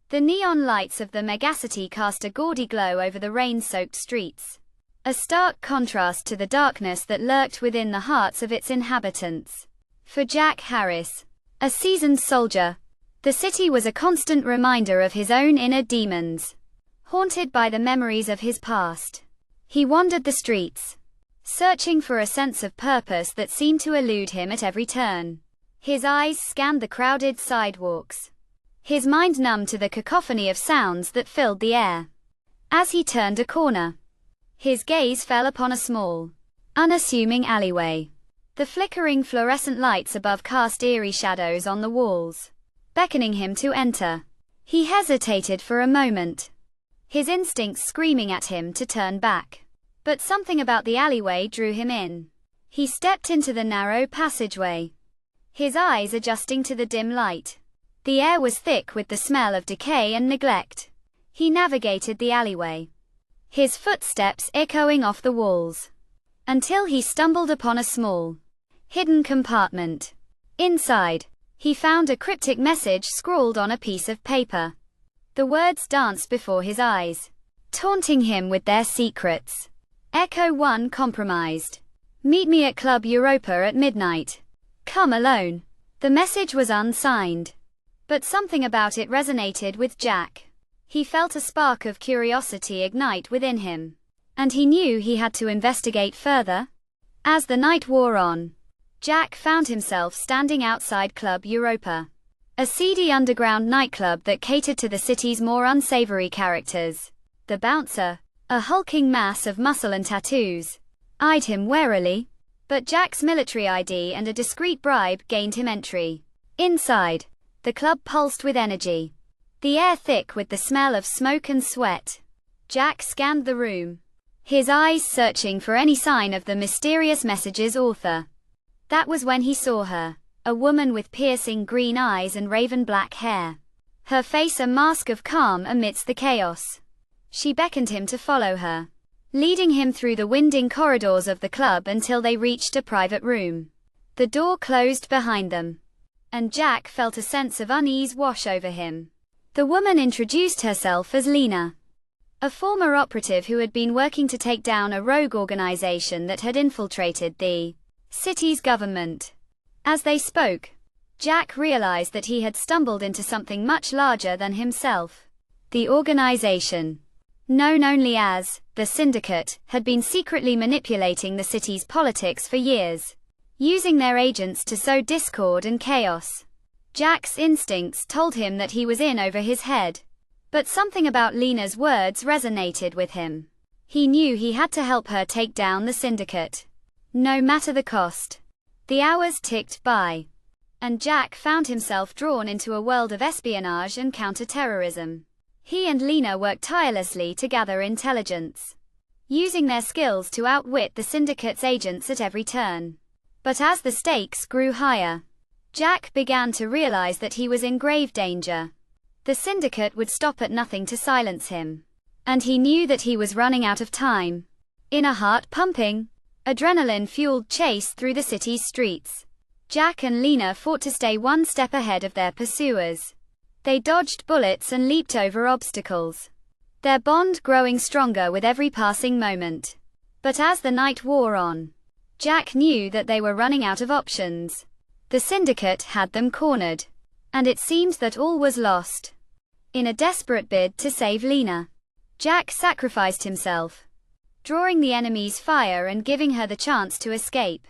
The neon lights of the megacity cast a gaudy glow over the rain-soaked streets, a stark contrast to the darkness that lurked within the hearts of its inhabitants. For Jack Harris, a seasoned soldier, the city was a constant reminder of his own inner demons. Haunted by the memories of his past, he wandered the streets, searching for a sense of purpose that seemed to elude him at every turn. His eyes scanned the crowded sidewalks, his mind numb to the cacophony of sounds that filled the air. As he turned a corner, his gaze fell upon a small, unassuming alleyway. The flickering fluorescent lights above cast eerie shadows on the walls, beckoning him to enter. He hesitated for a moment, his instincts screaming at him to turn back. But something about the alleyway drew him in. He stepped into the narrow passageway, his eyes adjusting to the dim light. The air was thick with the smell of decay and neglect. He navigated the alleyway, his footsteps echoing off the walls, until he stumbled upon a small, hidden compartment. Inside, he found a cryptic message scrawled on a piece of paper. The words danced before his eyes, taunting him with their secrets. Echo 1 compromised. Meet me at Club Europa at midnight. Come alone. The message was unsigned, but something about it resonated with Jack. He felt a spark of curiosity ignite within him, and he knew he had to investigate further. As the night wore on, Jack found himself standing outside Club Europa, a seedy underground nightclub that catered to the city's more unsavory characters. The bouncer, a hulking mass of muscle and tattoos, eyed him warily, but Jack's military ID and a discreet bribe gained him entry. Inside, the club pulsed with energy, the air thick with the smell of smoke and sweat. Jack scanned the room, his eyes searching for any sign of the mysterious message's author. That was when he saw her, a woman with piercing green eyes and raven black hair, her face a mask of calm amidst the chaos. She beckoned him to follow her, leading him through the winding corridors of the club until they reached a private room. The door closed behind them, and Jack felt a sense of unease wash over him. The woman introduced herself as Lena, a former operative who had been working to take down a rogue organization that had infiltrated the city's government. As they spoke, Jack realized that he had stumbled into something much larger than himself. The organization, known only as the Syndicate, had been secretly manipulating the city's politics for years, using their agents to sow discord and chaos. Jack's instincts told him that he was in over his head, but something about Lena's words resonated with him. He knew he had to help her take down the Syndicate, no matter the cost. The hours ticked by, and Jack found himself drawn into a world of espionage and counter-terrorism. He and Lena worked tirelessly to gather intelligence, using their skills to outwit the Syndicate's agents at every turn. But as the stakes grew higher, Jack began to realize that he was in grave danger. The Syndicate would stop at nothing to silence him, and he knew that he was running out of time. In a heart-pumping, adrenaline-fueled chase through the city's streets, Jack and Lena fought to stay one step ahead of their pursuers. They dodged bullets and leaped over obstacles, their bond growing stronger with every passing moment. But as the night wore on, Jack knew that they were running out of options. The Syndicate had them cornered, and it seemed that all was lost. In a desperate bid to save Lena, Jack sacrificed himself, drawing the enemy's fire and giving her the chance to escape.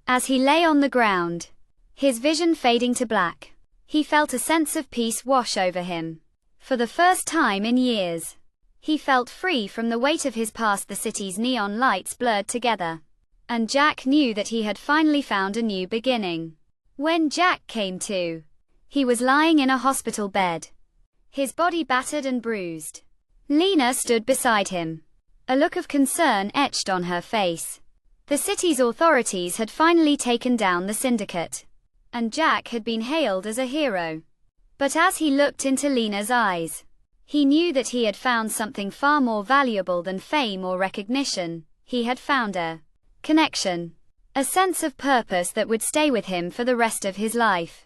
As he lay on the ground, his vision fading to black, he felt a sense of peace wash over him. For the first time in years, he felt free from the weight of his past. The city's neon lights blurred together, and Jack knew that he had finally found a new beginning. When Jack came to, he was lying in a hospital bed, his body battered and bruised. Lena stood beside him, a look of concern etched on her face. The city's authorities had finally taken down the Syndicate, and Jack had been hailed as a hero. But as he looked into Lena's eyes, he knew that he had found something far more valuable than fame or recognition. He had found a connection, a sense of purpose that would stay with him for the rest of his life.